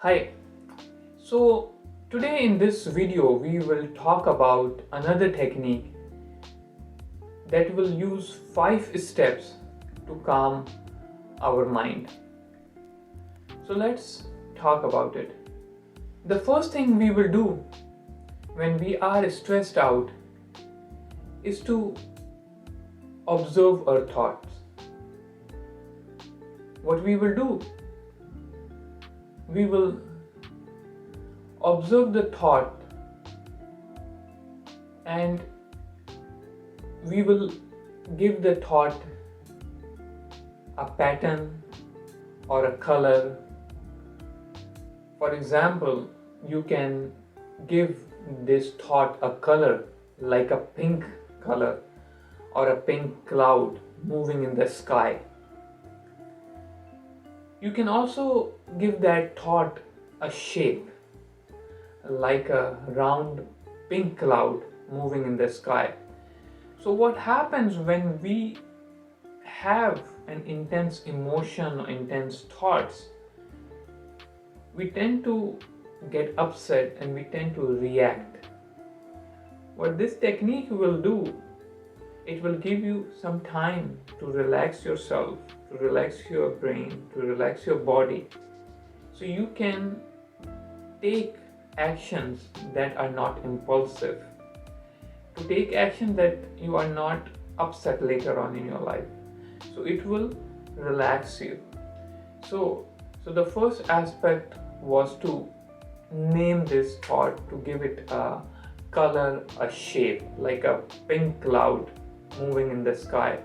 Hi. So today in this video we will talk about another technique that will use 5 steps to calm our mind. So let's talk about it. The first thing we will do when we are stressed out is to observe our thoughts. What we will do, we will observe the thought and we will give the thought a pattern or a color. For example, you can give this thought a color like a pink color or a pink cloud moving in the sky. You can also give that thought a shape like a round pink cloud moving in the sky. So what happens when we have an intense emotion or intense thoughts, we tend to get upset and we tend to react. What this technique will do, it will give you some time to relax yourself, to relax your brain, to relax your body, so you can take actions that are not impulsive, to take action that you are not upset later on in your life. So it will relax you. So the first aspect was to name this thought, to give it a color, a shape like a pink cloud moving in the sky.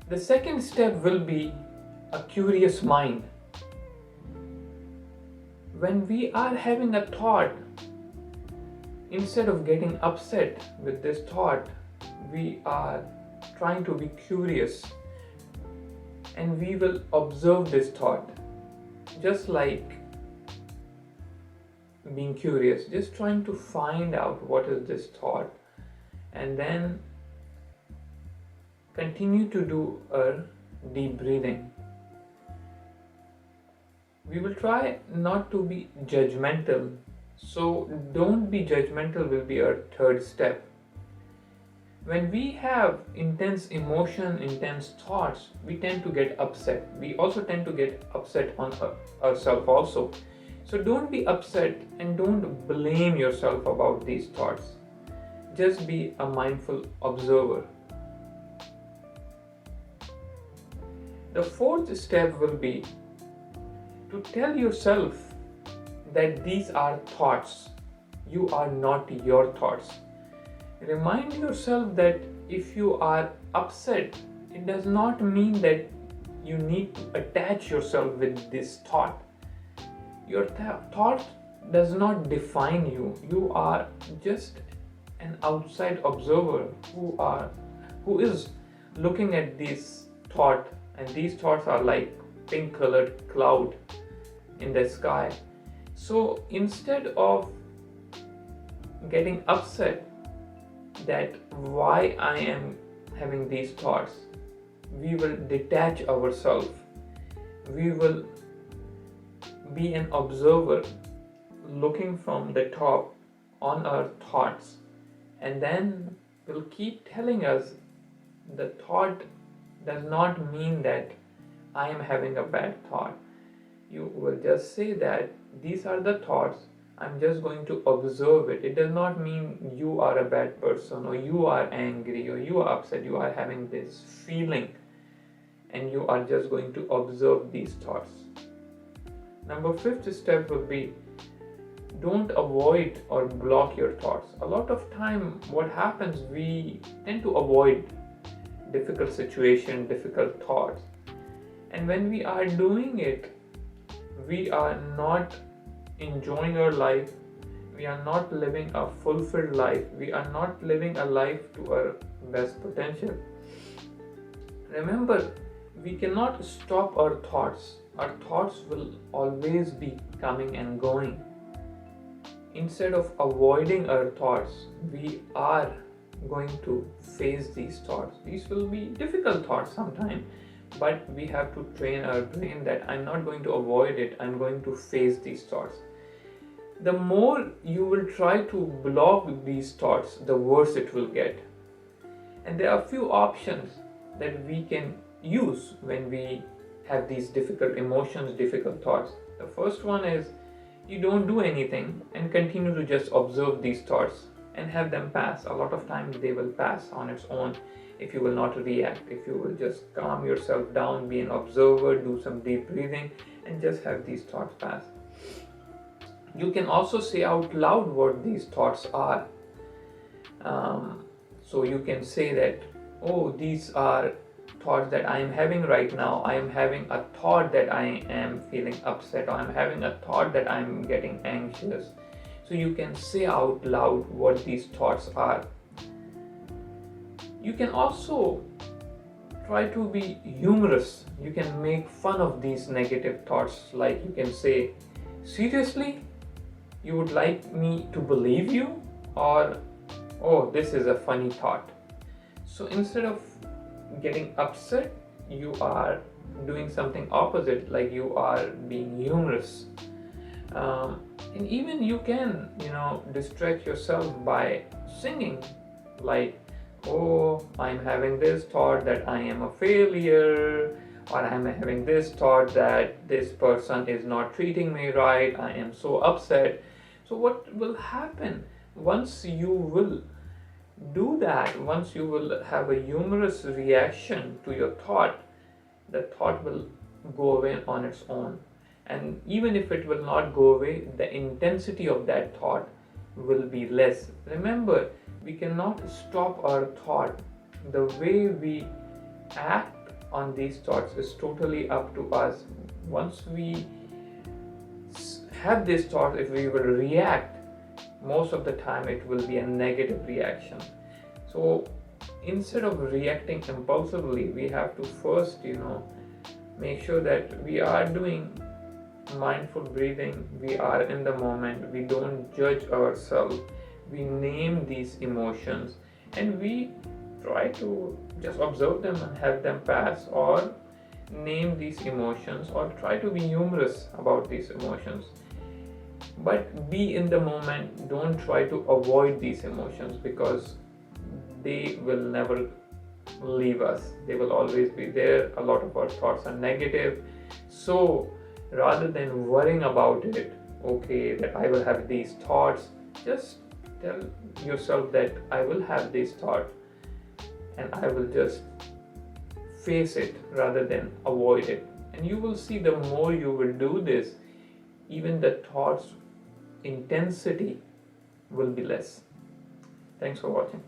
The second step will be a curious mind. When we are having a thought, instead of getting upset with this thought, we are trying to be curious and we will observe this thought, just like being curious, just trying to find out what is this thought, and then continue to do a deep breathing. We will try not to be judgmental, so don't be judgmental will be our third step. When we have intense emotion, intense thoughts, we tend to get upset. We also tend to get upset on ourselves also. So don't be upset and don't blame yourself about these thoughts. Just be a mindful observer. The fourth step will be to tell yourself that these are thoughts. You are not your thoughts. Remind yourself that if you are upset, it does not mean that you need to attach yourself with this thought. Your thought does not define you. You are just an outside observer who is looking at this thought, and these thoughts are like pink colored cloud in the sky. So instead of getting upset that why I am having these thoughts, we will detach ourselves. We will be an observer looking from the top on our thoughts, and then we'll keep telling us the thought does not mean that I am having a bad thought. You will just say that these are the thoughts, I'm just going to observe it. It does not mean you are a bad person or you are angry or you are upset. You are having this feeling and you are just going to observe these thoughts. Number fifth step will be don't avoid or block your thoughts. A lot of time what happens, we tend to avoid difficult situation, difficult thoughts. And when we are doing it, we are not enjoying our life. We are not living a fulfilled life. We are not living a life to our best potential. Remember, we cannot stop our thoughts. Our thoughts will always be coming and going. Instead of avoiding our thoughts, we are going to face these thoughts. These will be difficult thoughts sometimes, but we have to train our brain that I'm not going to avoid it, I'm going to face these thoughts. The more you will try to block these thoughts, the worse it will get. And there are a few options that we can use when we have these difficult emotions, difficult thoughts. The first one is you don't do anything and continue to just observe these thoughts and have them pass. A lot of times they will pass on its own if you will not react, if you will just calm yourself down, be an observer, do some deep breathing, and just have these thoughts pass. You can also say out loud what these thoughts are. So you can say that, oh, these are thoughts that I am having right now. I am having a thought that I am feeling upset, or I am having a thought that I am getting anxious. So you can say out loud what these thoughts are. You can also try to be humorous. You can make fun of these negative thoughts. Like you can say, seriously? You would like me to believe you? Or, oh, this is a funny thought. So instead of getting upset, you are doing something opposite, like you are being humorous. And even you can, distract yourself by singing, like, oh, I'm having this thought that I am a failure, or I'm having this thought that this person is not treating me right, I am so upset. So what will happen once you will do that, once you will have a humorous reaction to your thought, the thought will go away on its own. And even if it will not go away, the intensity of that thought will be less. Remember, we cannot stop our thought. The way we act on these thoughts is totally up to us. Once we have this thought, if we will react, most of the time it will be a negative reaction. So instead of reacting impulsively, we have to first, make sure that we are doing mindful breathing, we are in the moment, we don't judge ourselves, we name these emotions, and we try to just observe them and have them pass, or name these emotions, or try to be humorous about these emotions. But be in the moment. Don't try to avoid these emotions, because they will never leave us. They will always be there. A lot of our thoughts are negative. So rather than worrying about it, okay, that I will have these thoughts, just tell yourself that I will have these thoughts and I will just face it rather than avoid it. And you will see, the more you will do this, even the thoughts intensity will be less. Thanks for watching.